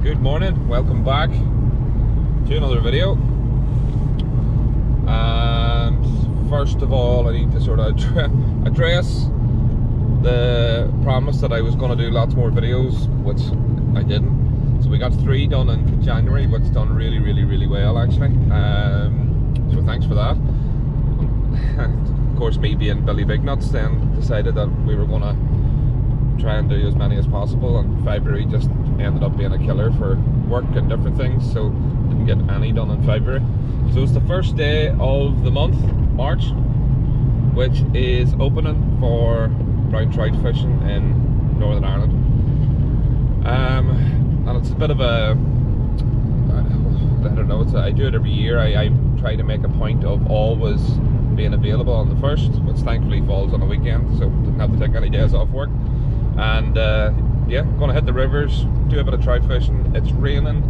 Good morning, welcome back to another video. And first of all, I need to sort of address the promise that I was going to do lots more videos, which I didn't. So we got 3 done in January, which done really well actually. So thanks for that. Of course, me being Billy Big Nuts then decided that we were going to try and do as many as possible, and February just ended up being a killer for work and different things, so didn't get any done in February. So it's the first day of the month, March, which is opening for brown trout fishing in Northern Ireland. And it's a bit of a, I don't know, I do it every year. I try to make a point of always being available on the 1st, which thankfully falls on a weekend, so didn't have to take any days off work. And yeah, gonna hit the rivers, do a bit of trout fishing. It's raining,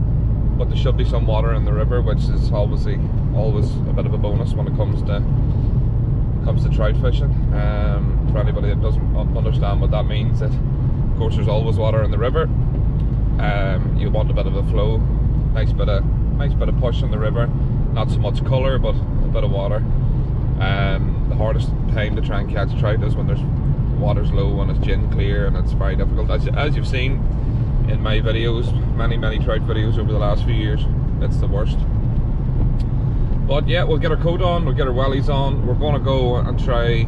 but there should be some water in the river, which is obviously always a bit of a bonus when it comes to trout fishing. For anybody that doesn't understand what that means, that of course there's always water in the river. You want a bit of a flow, nice bit of push in the river, not so much colour but a bit of water. The hardest time to try and catch trout is when there's water's low and it's gin clear, and it's very difficult, as you've seen in my videos, many trout videos over the last few years. It's the worst. But yeah, we'll get our coat on, we'll get our wellies on. We're going to go and try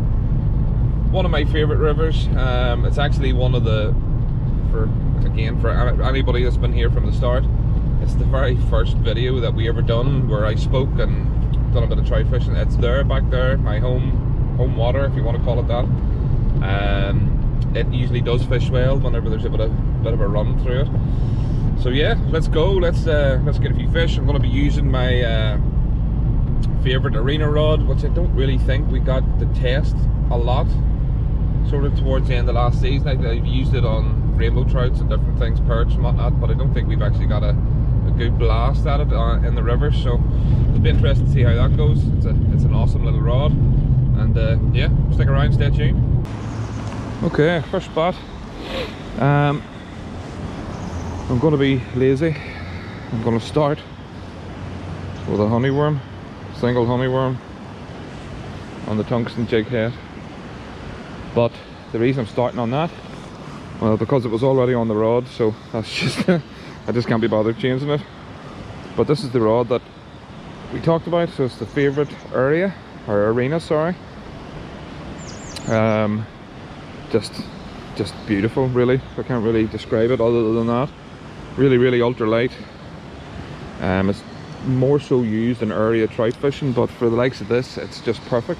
one of my favourite rivers. It's actually one of the, for anybody that's been here from the start, it's the very first video that we ever done where I spoke and done a bit of trout fishing. It's there, back there, my home water, if you want to call it that. It usually does fish well whenever there's a bit of a run through it. So yeah, let's go. Let's get a few fish. I'm going to be using my favourite arena rod, which I don't really think we got to test a lot. Sort of towards the end of last season, I've used it on rainbow trouts and different things, perch and whatnot, but I don't think we've actually got a good blast at it in the river. So it'll be interesting to see how that goes. It's an awesome little rod, and yeah, stick around, stay tuned. Okay, first spot. I'm going to be lazy. I'm going to start with a honeyworm, single honeyworm on the tungsten jig head. But the reason I'm starting on that, well, because it was already on the rod, so that's just I just can't be bothered changing it. But this is the rod that we talked about, so it's the favourite area, or arena, sorry. Just beautiful, really. I can't really describe it other than that. Really ultralight. It's more so used in area trout fishing, but for the likes of this, it's just perfect.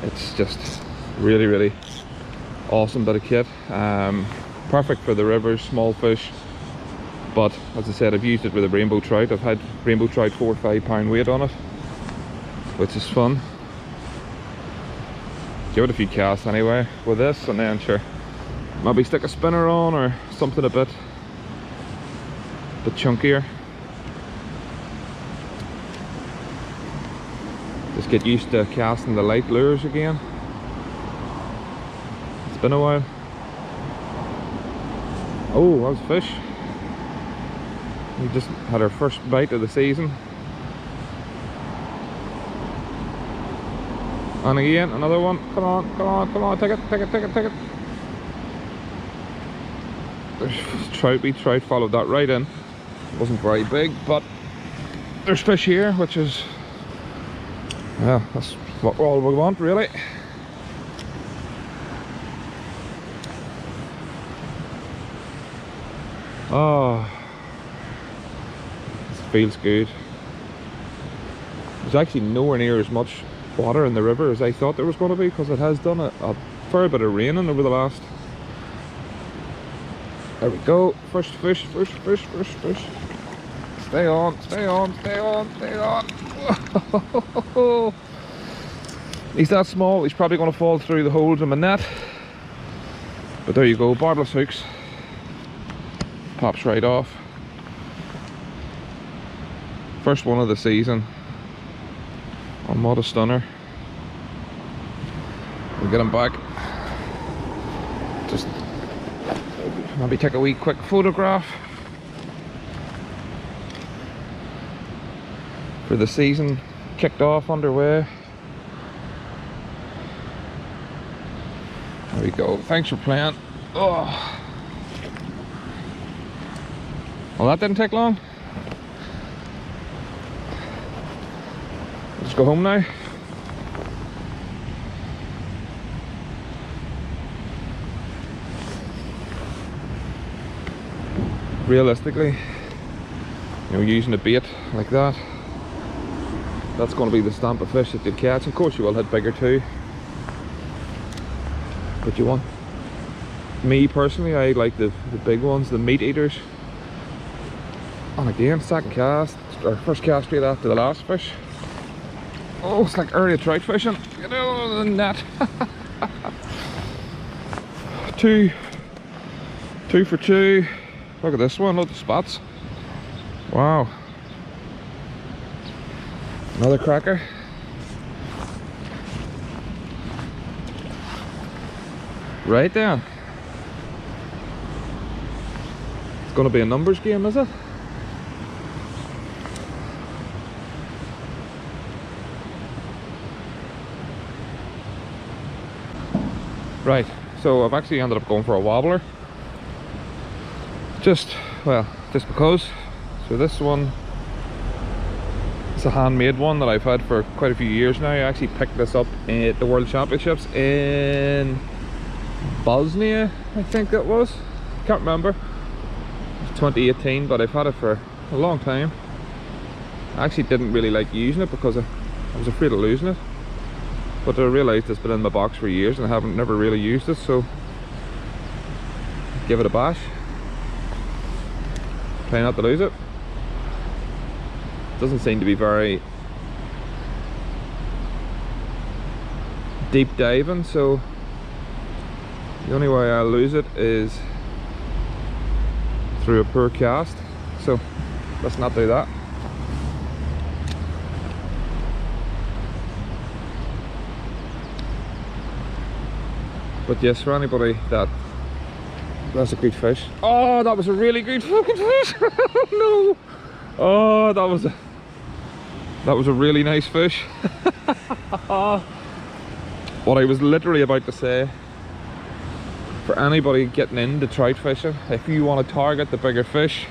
It's just really awesome bit of kit. Perfect for the rivers, small fish. But as I said, I've used it with a rainbow trout. I've had rainbow trout 4 or 5 pound weight on it, which is fun. Give it a few casts anyway with this, and then sure, maybe stick a spinner on or something a bit chunkier. Just get used to casting the light lures again. It's been a while. Oh, that was a fish. We just had our first bite of the season. And again, another one. Come on, take it. There's trout followed that right in. It wasn't very big, but there's fish here, which is, yeah, that's what all we want, really. Oh, this feels good. There's actually nowhere near as much water in the river as I thought there was going to be, because it has done a fair bit of raining over the last. There we go. First fish. Stay on. He's that small, he's probably going to fall through the holes in my net. But there you go, barbless hooks. Pops right off. First one of the season. On Mod a Stunner. We'll get him back. Just Maybe take a wee quick photograph for the season kicked off, underway. There we go. Thanks for playing. Oh, well, that didn't take long. Let's go home now. Realistically, you know, using a bait like that, that's going to be the stamp of fish that you'll catch. Of course you will hit bigger too, but you want, me personally, I like the big ones, the meat eaters. And again, second cast, or first cast straight after the last fish. Oh, it's like area trout fishing, you know, the net. Two for two. Look at this one, look at the spots. Wow. Another cracker. Right down. It's going to be a numbers game, is it? Right, so I've actually ended up going for a wobbler. Just because. So this one, it's a handmade one that I've had for quite a few years now. I actually picked this up at the World Championships in Bosnia, I think it was. Can't remember. It was 2018, but I've had it for a long time. I actually didn't really like using it because I was afraid of losing it. But I realised it's been in my box for years and I haven't never really used it, so give it a bash. Try not to lose it. Doesn't seem to be very deep diving, so the only way I'll lose it is through a poor cast, so let's not do that. But yes, for anybody that's a good fish. Oh, that was a really good fucking fish. No. Oh, that was a really nice fish. What I was literally about to say, for anybody getting into trout fishing, if you want to target the bigger fish,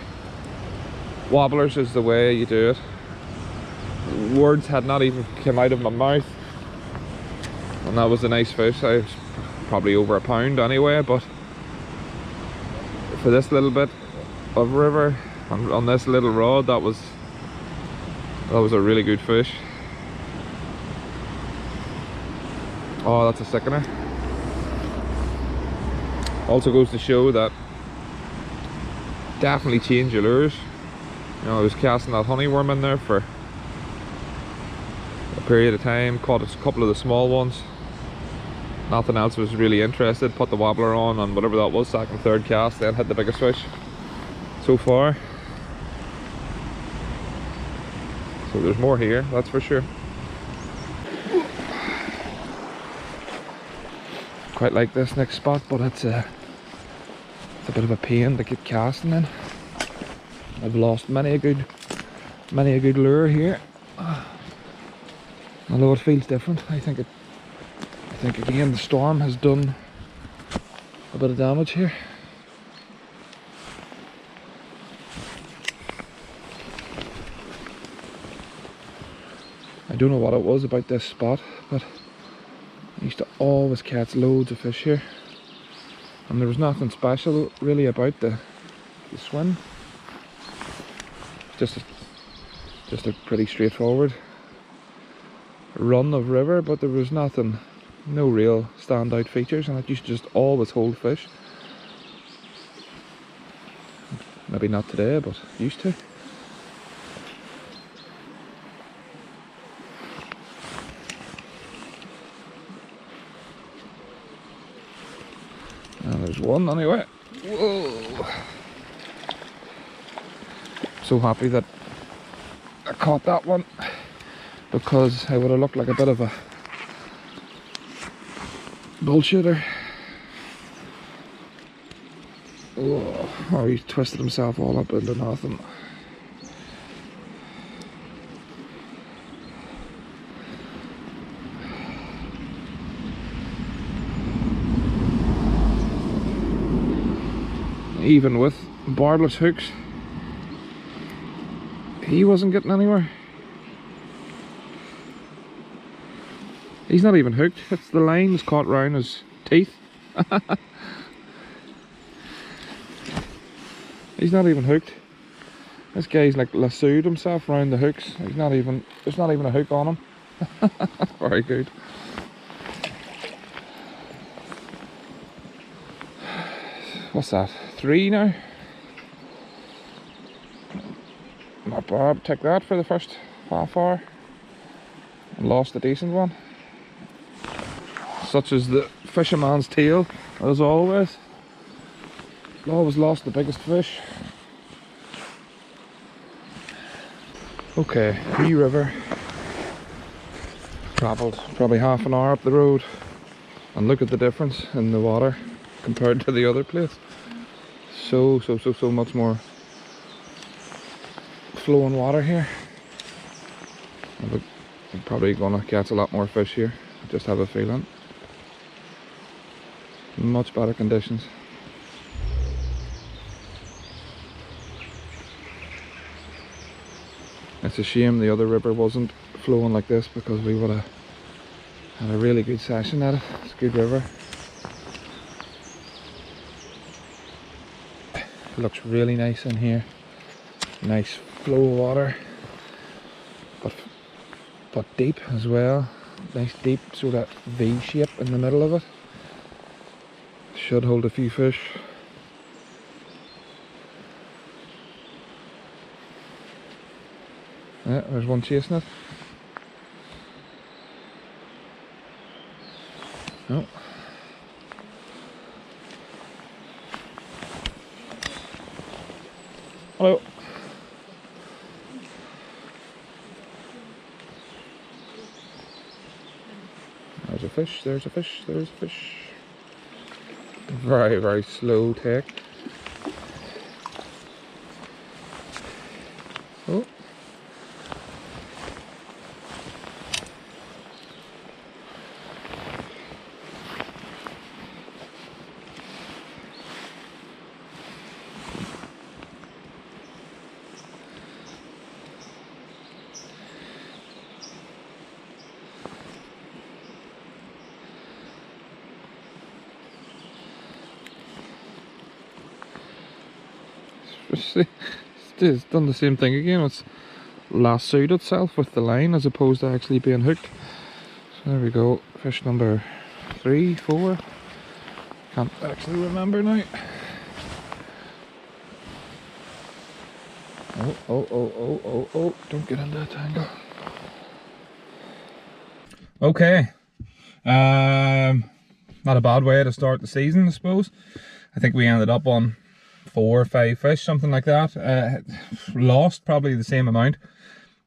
wobblers is the way you do it. Words had not even come out of my mouth, and that was a nice fish. I was probably over a pound anyway, but for this little bit of river on this little rod, that was a really good fish. Oh, that's a sickener. Also goes to show that definitely change your lures. You know, I was casting that honeyworm in there for a period of time, caught a couple of the small ones. Nothing else was really interested, put the wobbler on and whatever that was, second, third cast, then hit the biggest fish so far. So there's more here, that's for sure. Quite like this next spot, but it's a bit of a pain to get casting in. I've lost many a good lure here. Although it feels different, I think again the storm has done a bit of damage here. I don't know what it was about this spot, but I used to always catch loads of fish here, and there was nothing special really about the swim. Just a pretty straightforward run of river, but there was nothing, no real standout features, and it used to just always hold fish. Maybe not today, but used to. And there's one anyway. Whoa! So happy that I caught that one, because I would have looked like a bit of a bullshitter. Oh, he twisted himself all up into nothing. Even with barbless hooks, he wasn't getting anywhere. He's not even hooked. It's the line that's caught round his teeth. He's not even hooked. This guy's like lassoed himself round the hooks. He's not even, there's not even a hook on him. Very good. What's that? 3 now? Not bad. Take that for the first half hour. Lost a decent one. Such as the fisherman's tale, as always. Always lost the biggest fish. Okay, Wee River. Travelled probably half an hour up the road, and look at the difference in the water compared to the other place. So much more flowing water here. I'm probably gonna catch a lot more fish here. I just have a feeling. Much better conditions. It's a shame the other river wasn't flowing like this, because we would have had a really good session at it. It's a good river. It looks really nice in here. Nice flow of water, but deep as well. Nice deep sort of V shape in the middle of it. Should hold a few fish. Yeah, there's one chasing it. Oh. Hello. There's a fish, there's a fish, there's a fish. Very, very slow take. Oh. It's done the same thing again. It's lassoed itself with the line as opposed to actually being hooked. So there we go. Fish number 3, 4. Can't actually remember now. Oh, don't get into a tangle. Okay. Not a bad way to start the season, I suppose. I think we ended up on 4 or 5 fish, something like that. Lost probably the same amount.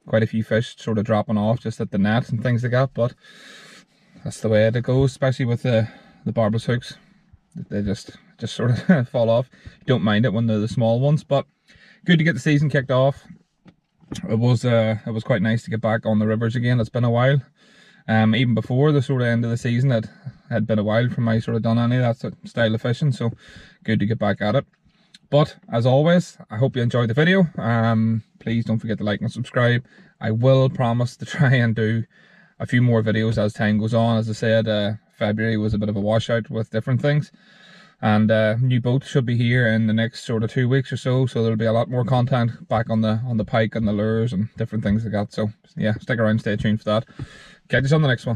Quite a few fish sort of dropping off just at the net and things like that, but that's the way it goes, especially with the barbless hooks. They just sort of fall off. You don't mind it when they're the small ones, but good to get the season kicked off. It was quite nice to get back on the rivers again. It's been a while. Even before the sort of end of the season, it had been a while from I sort of done any of that style of fishing, so good to get back at it. But as always, I hope you enjoyed the video. Please don't forget to like and subscribe. I will promise to try and do a few more videos as time goes on. As I said, February was a bit of a washout with different things, and new boat should be here in the next sort of 2 weeks or so. So there'll be a lot more content back on the pike and the lures and different things like that. So yeah, stick around, stay tuned for that. Catch you on the next one.